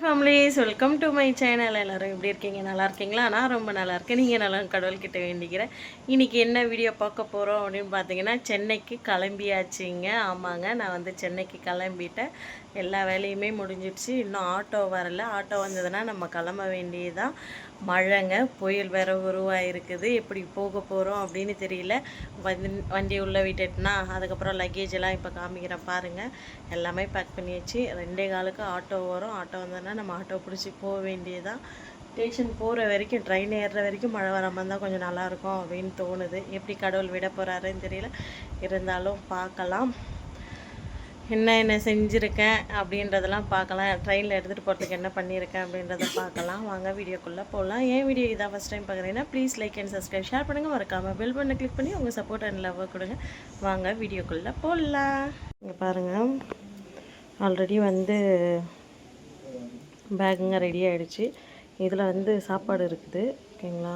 Families welcome to my channel. எல்லோரும் எப்படி இருக்கீங்க? நல்லா இருக்கீங்களா? நான் ரொம்ப நல்லா இருக்கேன். நீங்கள் நல்லா கடவுள்கிட்ட வேண்டிக்கிறேன். இன்றைக்கி என்ன வீடியோ பார்க்க போகிறோம் அப்படின்னு பார்த்தீங்கன்னா, சென்னைக்கு கிளம்பியாச்சுங்க. ஆமாங்க, நான் வந்து சென்னைக்கு கிளம்பிட்டேன். எல்லா வேலையுமே முடிஞ்சிடுச்சு. இன்னும் ஆட்டோ வரல. ஆட்டோ வந்ததுன்னா நம்ம கிளம்ப வேண்டியதுதான். மழைங்க, புயல் வேறு உருவாயிருக்குது. எப்படி போக போகிறோம் அப்படின்னு தெரியல. வண்டி உள்ளே விட்டுட்டுனா அதுக்கப்புறம் லக்கேஜ் எல்லாம் இப்போ காமிக்கிறேன் பாருங்கள். எல்லாமே பேக் பண்ணியாச்சு. 2:15க்கு ஆட்டோ வரும். ஆட்டோ வந்தோன்னா நம்ம ஆட்டோ பிடிச்சி போக வேண்டியதுதான். ஸ்டேஷன் போகிற வரைக்கும், ட்ரெயின் ஏறுற வரைக்கும் மழை வர மாதிரி தான் கொஞ்சம் நல்லாயிருக்கும் அப்படின்னு தோணுது. எப்படி கடவுள் விட போகிறாருன்னு தெரியல. இருந்தாலும் பார்க்கலாம். என்ன செஞ்சுருக்கேன் அப்படின்றதெல்லாம் பார்க்கலாம். ட்ரெயினில் எடுத்துகிட்டு போகிறதுக்கு என்ன பண்ணியிருக்கேன் அப்படின்றத பார்க்கலாம். வாங்க வீடியோக்குள்ளே போகலாம். ஏன் வீடியோ இதான் ஃபஸ்ட் டைம் பார்க்குறீங்கன்னா please like and subscribe, share பண்ணுங்கள். மறக்காமல் பெல் பண்ண கிளிக் பண்ணி உங்கள் சப்போர்ட் அண்ட் லவ் கொடுங்க. வாங்க வீடியோக்குள்ளே போகலாம். இங்கே பாருங்கள், ஆல்ரெடி வந்து பேக்குங்க ரெடி ஆகிடுச்சு. இதில் வந்து சாப்பாடு இருக்குது. ஓகேங்களா,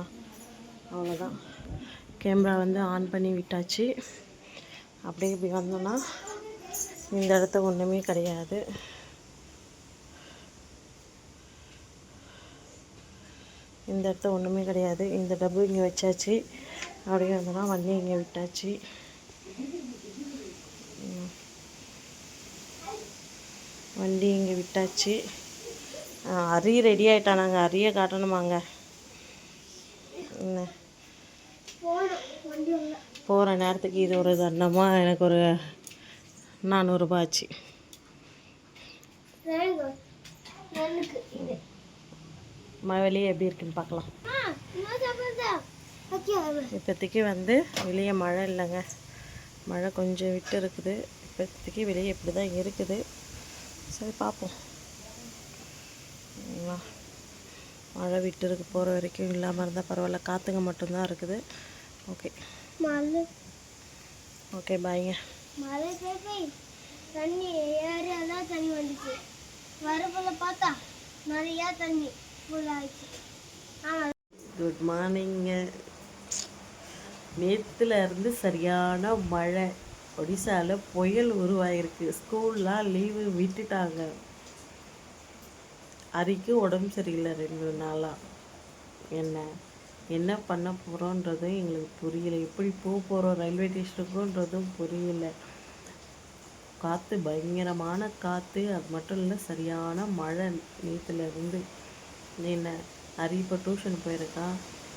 அவ்வளோதான். கேமரா வந்து ஆன் பண்ணி விட்டாச்சு. அப்படியே இப்படி வந்தோன்னா இந்த இடத்த ஒன்றுமே கிடையாது. இந்த இடத்த ஒன்றுமே கிடையாது. இந்த டப்பு இங்கே வச்சாச்சு. அப்படியே வந்தோன்னா வண்டி இங்கே விட்டாச்சு. வண்டி இங்கே விட்டாச்சு. அரிய ரெடி ஆகிட்டானாங்க. அரிய காட்டணுமாங்க. என்ன போகிற நேரத்துக்கு இது ஒரு தண்டமாக எனக்கு ஒரு 400 ரூபாய் ஆச்சு. வெளியே எப்படி இருக்குன்னு பார்க்கலாம். இப்போதைக்கு வந்து வெளியே மழை இல்லைங்க. மழை கொஞ்சம் விட்டு இருக்குது. இப்போதைக்கு வெளியே இப்படி தான் இருக்குது. சரி பார்ப்போம். மழை விட்டு இருக்கு. போகிற வரைக்கும் இல்லாமல் இருந்தால் பரவாயில்ல. காற்றுங்க மட்டும்தான் இருக்குது. ஓகே ஓகே பாய்ங்க. தண்ணி ஏரியாதான் தண்ணி வந்துச்சு. வரப்போல பார்த்தா நிறையா தண்ணி ஃபுல் ஆயிடுச்சு. குட் மார்னிங்க. நேற்றுல இருந்து சரியான மழை. ஒடிசாவில் புயல் உருவாயிருக்கு. ஸ்கூல்லாம் லீவு விட்டுட்டாங்க. அரிக்கு உடம்பு சரியில்லை 2 நாளாக. என்ன பண்ண போகிறோன்றதும் எங்களுக்கு புரியல. எப்படி போக போகிறோம் ரயில்வே ஸ்டேஷனுக்குன்றதும் புரியல. காற்று, பயங்கரமான காற்று. அது மட்டும் இல்லை, சரியான மழை நேற்றுலேருந்து. என்ன அரி இப்போ டியூஷன் போயிருக்கான்.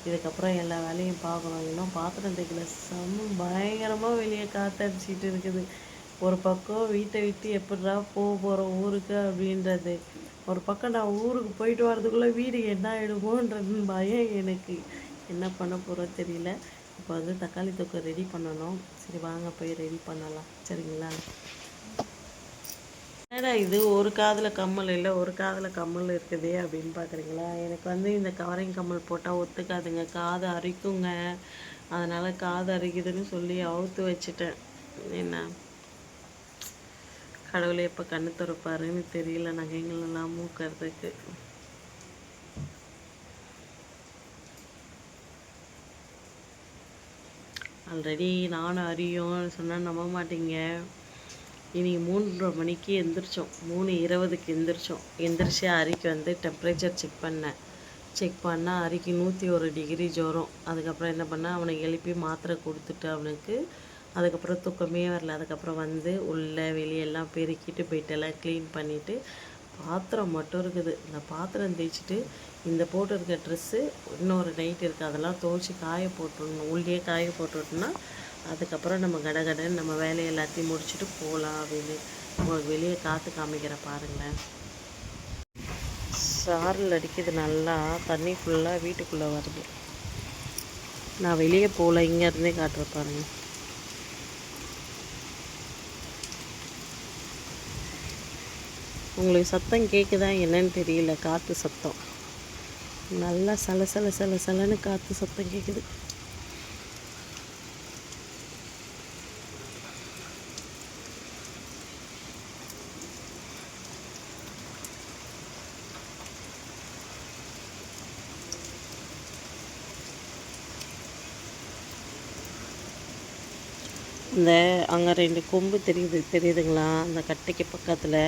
இதுக்கப்புறம் எல்லா வேலையும் பார்க்கணும். இன்னும் பாத்திரம் தைக்கல. பயங்கரமாக வெளியே காற்றடிச்சிட்டு இருக்குது. ஒரு பக்கம் வீட்டை விட்டு எப்படிடா போக போகிறோம் ஊருக்கு அப்படின்றது. ஒரு பக்கம் நான் ஊருக்கு போயிட்டு வரதுக்குள்ளே வீடு என்ன ஆகிடுமோன்றது பயம் எனக்கு. என்ன பண்ண போகிறோம் தெரியல. இப்போ வந்து தக்காளி தொக்கு ரெடி பண்ணணும். சரி வாங்க போய் ரெடி பண்ணலாம். சரிங்களா? என்னடா இது ஒரு காதில் கம்மல் இல்லை, ஒரு காதில் கம்மல் இருக்குது அப்படின்னு பார்க்குறீங்களா? எனக்கு வந்து இந்த கவரிங் கம்மல் போட்டால் ஒத்துக்காதுங்க. காது அரிக்குங்க. அதனால் காது அரிக்குதுன்னு சொல்லி அவுத்து வச்சுட்டேன். என்ன கடவுளை எப்போ கண்ணு திறப்பாருன்னு தெரியல. நகைங்களெல்லாம் மூக்கிறதுக்கு. ஆல்ரெடி நானும் அரியும் சொன்னால் நம்ப மாட்டீங்க. இன்றைக்கி 3:30 மணிக்கு எந்திரிச்சோம். 3:20க்கு எந்திரிச்சு அரிக்கு வந்து டெம்ப்ரேச்சர் செக் பண்ணால் அரிக்கு 101 டிகிரி ஜுரம். அதுக்கப்புறம் என்ன பண்ணால் அவனை எழுப்பி மாத்திரை கொடுத்துட்டு அவனுக்கு. அதுக்கப்புறம் தூக்கமே வரல. அதுக்கப்புறம் வந்து உள்ளே வெளியெல்லாம் பெருக்கிட்டு பெட்டெல்லாம் க்ளீன் பண்ணிவிட்டு பாத்திரம் மட்டும் இருக்குது. இந்த பாத்திரம் தேய்ச்சிட்டு இந்த போட்டிருக்க ட்ரெஸ்ஸு இன்னொரு நைட் இருக்குது. அதெல்லாம் துவைச்சி காய போட்டுடணும். உள்ளே காய போட்டுவிட்டோன்னா அதுக்கப்புறம் நம்ம கடகடன்னு நம்ம வேலையை எல்லாத்தையும் முடிச்சுட்டு போகலாம் அப்படின்னு. உங்களுக்கு வெளியே காற்று காமிக்கிற பாருங்களேன். சாரல் அடிக்குது நல்லா. தண்ணி ஃபுல்லாக வீட்டுக்குள்ளே வருது. நான் வெளியே போகல, இங்கேருந்தே காட்டுற பாருங்க. உங்களுக்கு சத்தம் கேட்குதா என்னன்னு தெரியல. காற்று சத்தம் நல்லா சலன்னு காற்று சத்தம் கேட்குது. இந்த அங்கே 2 கொம்பு தெரியுதுங்களா? அந்த கட்டைக்கு பக்கத்தில்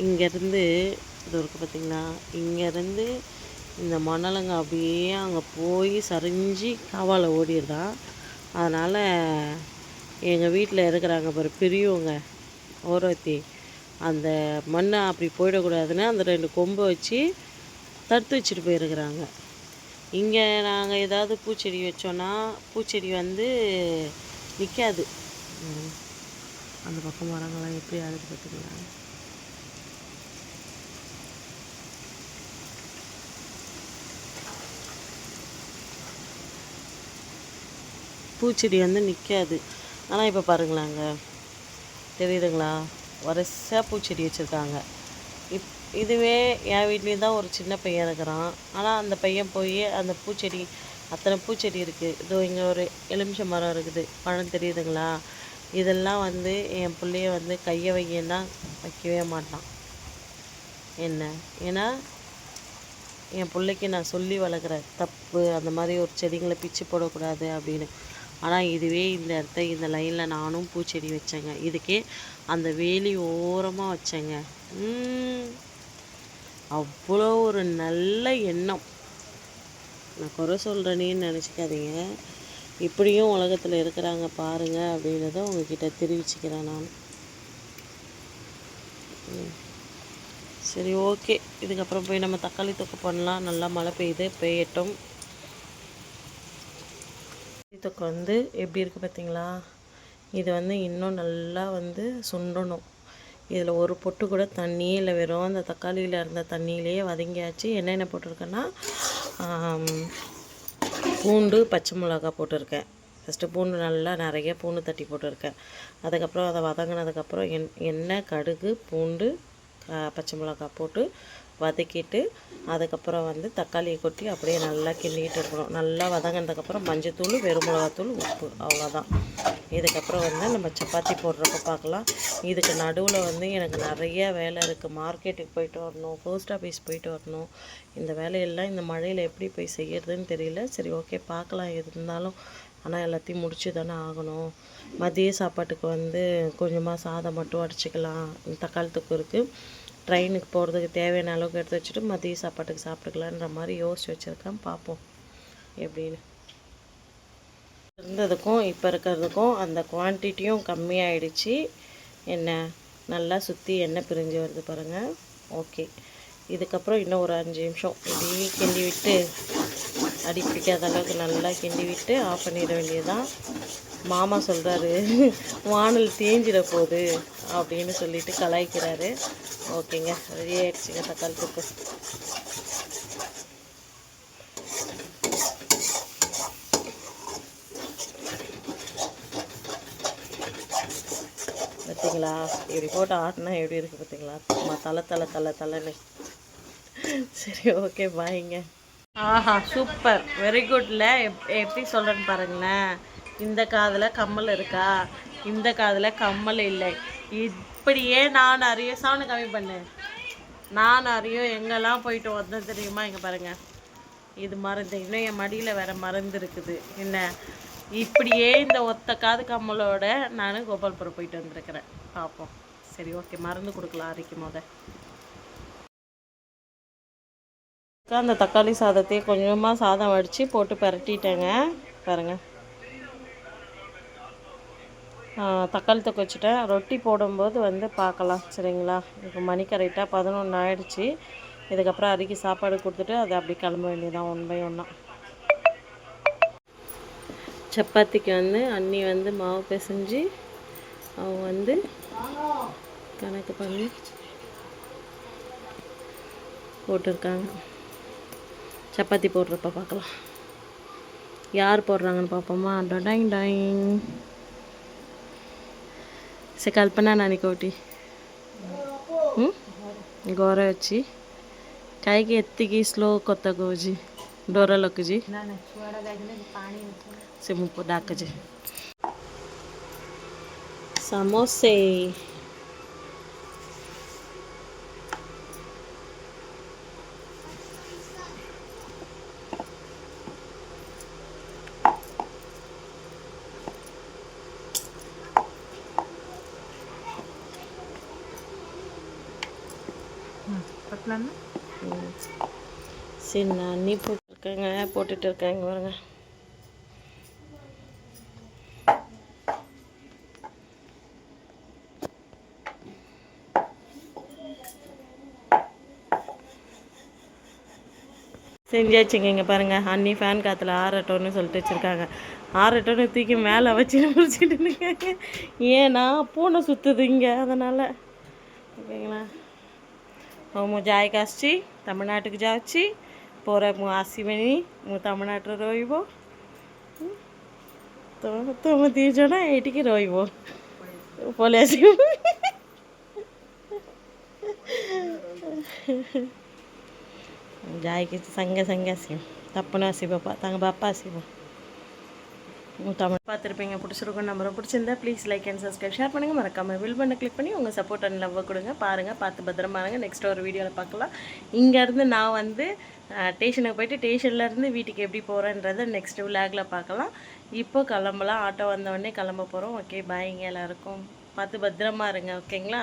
இங்கேருந்து இது இருக்குது பார்த்திங்களா, இங்கேருந்து இந்த மணலுங்க அப்படியே அங்கே போய் சரிஞ்சு காவால் ஓடிடுதான். அதனால் எங்கள் வீட்டில் இருக்கிறாங்க பாரு பெரியவங்க ஓரத்தி, அந்த மண்ணை அப்படி போயிடக்கூடாதுன்னு அந்த 2 கொம்பை வச்சு தடுத்து வச்சுட்டு போயிருக்கிறாங்க. இங்கே நாங்கள் ஏதாவது பூச்செடி வச்சோன்னா பூச்செடி வந்து நிற்காது. அந்த பக்கம் மரங்கள்லாம் எப்படி ஆகுது பார்த்துங்களா. பூச்செடி வந்து நிற்காது. ஆனால் இப்போ பாருங்களாங்க, தெரியுதுங்களா, வரிசையாக பூச்செடி வச்சுருக்காங்க. இதுவே என் வீட்லேயும் தான் ஒரு சின்ன பையன் இருக்கிறான். ஆனால் அந்த பையன் போய் அந்த பூச்செடி, அத்தனை பூச்செடி இருக்குது. இதோ இங்கே ஒரு எலுமிச்சை மரம் இருக்குது, பழம் தெரியுதுங்களா. இதெல்லாம் வந்து என் பிள்ளைய வந்து கையை வையன்னா வைக்கவே மாட்டான். என்ன ஏன்னா என் பிள்ளைக்கு நான் சொல்லி வளர்க்குறேன், தப்பு அந்த மாதிரி ஒரு செடிங்களை பிச்சு போடக்கூடாது அப்படின்னு. ஆனால் இதுவே இந்த இடத்த இந்த லைனில் நானும் பூச்செடி வச்சேங்க. இதுக்கே அந்த வேலி ஓரமாக வச்சேங்க. அவ்வளோ ஒரு நல்ல எண்ணம். நான் குறை சொல்கிறேனேன்னு நினச்சிக்காதீங்க, இப்படியும் உலகத்தில் இருக்கிறாங்க பாருங்கள் அப்படின்றத உங்ககிட்ட தெரிவிச்சுக்கிறேன் நான். சரி, ஓகே. இதுக்கப்புறம் போய் நம்ம தக்காளி தொக்கு பண்ணலாம். நல்லா மழை பெய்யட்டும். தொக்கு வந்து எப்படி இருக்குது பார்த்தீங்களா. இது வந்து இன்னும் நல்லா வந்து சுண்டணும். இதில் ஒரு பொட்டு கூட தண்ணியே இல்லை, வெறும் அந்த தக்காளியில் இருந்த தண்ணியிலேயே வதங்கியாச்சு. என்னென்ன போட்டிருக்கேன்னா, பூண்டு, பச்சை மிளகா போட்டிருக்கேன். ஃபஸ்ட்டு பூண்டு நல்லா நிறைய பூண்டு தட்டி போட்டிருக்கேன். அதுக்கப்புறம் அதை வதங்கினதுக்கப்புறம் எண்ணெய், கடுகு, பூண்டு, பச்சை மிளகா போட்டு வதக்கிட்டு அதுக்கப்புறம் வந்து தக்காளியை கொட்டி அப்படியே நல்லா கிண்டிக்கிட்டு இருக்கணும். நல்லா வதங்கினதுக்கப்புறம் மஞ்சத்தூள், வெறும் மிளகாத்தூள், உப்பு, அவ்வளோதான். இதுக்கப்புறம் வந்து நம்ம சப்பாத்தி போடுறப்ப பார்க்கலாம். இதுக்கு நடுவில் வந்து எனக்கு நிறைய வேலை இருக்குது. மார்க்கெட்டுக்கு போயிட்டு வரணும், போஸ்ட் ஆஃபீஸ் போயிட்டு வரணும். இந்த வேலையெல்லாம் இந்த மழையில் எப்படி போய் செய்கிறதுன்னு தெரியல. சரி, ஓகே, பார்க்கலாம் இருந்தாலும். ஆனால் எல்லாத்தையும் முடிச்சு தானே ஆகணும். மதிய சாப்பாட்டுக்கு வந்து கொஞ்சமாக சாதம் மட்டும் அடிச்சுக்கலாம். தக்காளி தொக்கு இருக்குது. ட்ரெயினுக்கு போகிறதுக்கு தேவையான அளவுக்கு எடுத்து வச்சுட்டு மதிய சாப்பாட்டுக்கு சாப்பிட்டுக்கலான்ற மாதிரி யோசிச்சு வச்சுருக்கேன். பார்ப்போம் எப்படின்னு. இருந்ததுக்கும் இப்போ இருக்கிறதுக்கும் அந்த குவான்டிட்டியும் கம்மியாயிடுச்சு. எண்ணெய் நல்லா சுற்றி எண்ணெய் பிரிஞ்சு வருது பாருங்கள். ஓகே, இதுக்கப்புறம் இன்னும் ஒரு 5 நிமிஷம் இப்படி கிண்டி விட்டு, அடி பிடிக்காத அளவுக்கு நல்லா கிண்டி விட்டு ஆஃப் பண்ணிட வேண்டியதுதான். மாமா சொல்கிறாரு வானல் தேஞ்சிட போகுது அப்படின்னு சொல்லிட்டு கலாய்க்கிறாரு. ஓகேங்க, ரெடி ஆகிடுச்சிங்க தக்காளி தொக்கு. பார்த்தீங்களா, இப்படி போட்டு ஆட்டினா எப்படி இருக்குது பார்த்தீங்களா. தலைன்னு. சரி, ஓகே, பாய்ங்க. ஆஹா, சூப்பர், வெரி குட்ல. எப்படி சொல்கிறேன்னு பாருங்களேன். இந்த காதில் கம்மல் இருக்கா, இந்த காதில் கம்மல் இல்லை. இப்படியே நான் நிறைய சவுண்டு கம்மி பண்ணேன். நான் நிறைய எங்கெல்லாம் போயிட்டு வந்தேன் தெரியுமா. இங்கே பாருங்கள், இது மருந்து. இன்னும் என் மடியில் வேறு மருந்து இருக்குது. என்ன, இப்படியே இந்த ஒத்த காது கம்மலோட நான் கோபால்புரம் போயிட்டு வந்திருக்கிறேன். பார்ப்போம். சரி, ஓகே, மருந்து கொடுக்கலாம் அரைக்கும் போத. அந்த தக்காளி சாதத்தையே கொஞ்சமாக சாதம் வடித்து போட்டு பரட்டிட்டேங்க. பாருங்கள், தக்காளி தொக்கு வச்சுட்டேன். ரொட்டி போடும்போது வந்து பார்க்கலாம், சரிங்களா. இப்போ மணி கரெக்டாக 11 ஆகிடுச்சி. இதுக்கப்புறம் அரிக்கி சாப்பாடு கொடுத்துட்டு அதை அப்படி கிளம்ப வேண்டியதான் 1 by 1. சப்பாத்திக்கு வந்து அண்ணி வந்து மாவு பிசைஞ்சு அவங்க வந்து கணக்கு பண்ணி போட்டிருக்காங்க. சப்பாத்தி போடுறப்ப பார்க்கலாம், யார் போடுறாங்கன்னு பார்ப்போமா. Toying toying. से कल्पना नानी कोटी गौर अच्छी काई की एत्ती की स्लो कोता गोजी डोरा लोक जी से मुझे डाक जी समोसे போடலான்னு சரி நான் நீ போட்டுட்டு இருக்காங்க பாருங்க. செஞ்சாச்சுங்க. இங்கே பாருங்கள், அன்னி ஃபேன் காற்றுல ஆறட்டோன்னு சொல்லிட்டு வச்சுருக்காங்க. ஆறட்டோன்னு தூக்கி மேலே வச்சு முடிச்சுட்டு இருக்காங்க. ஏன்னா பூனை சுற்றுது இங்கே, அதனால். ஓகேங்களா. ମୁଁ ଯାଏ ଆସିଛି ତାମିଲନାଡୁକୁ ଯାଉଛି, ପରେ ମୁଁ ଆସିବିନି, ମୁଁ ତାମିଲନାଡୁରେ ରହିବ, ତମେ ଦୁଇ ଜଣ ଏଇଠିକି ରହିବ, ପଳେଇ ଆସିବ। ଯାଇକି ସାଙ୍ଗେ ସାଙ୍ଗେ ଆସିବ, ତପନ ଆସିବ, ତାଙ୍କ ବାପା ଆସିବ। தமிழ் பார்த்துருப்பீங்க. பிடிச்சிருக்கும் நம்பரை பிடிச்சிருந்தா please like and subscribe share பண்ணுங்கள். மறக்காமல் பில் பண்ண கிளிக் பண்ணி உங்கள் சப்போர்ட் அண்ட் லவ்வை கொடுங்க. பாருங்கள், பார்த்து பத்திரமா இருங்க. நெக்ஸ்ட் ஒரு வீடியோவில் பார்க்கலாம். இங்கேருந்து நான் வந்து ஸ்டேஷனுக்கு போயிட்டு ஸ்டேஷன்லேருந்து வீட்டுக்கு எப்படி போகிறேன்றதை நெக்ஸ்ட் விளாகில் பார்க்கலாம். இப்போ கிளம்பலாம். ஆட்டோ வந்தவொடனே கிளம்ப போகிறோம். ஓகே, பாய்ங்க எல்லாருக்கும். பார்த்து பத்திரமா இருங்க. ஓகேங்களா.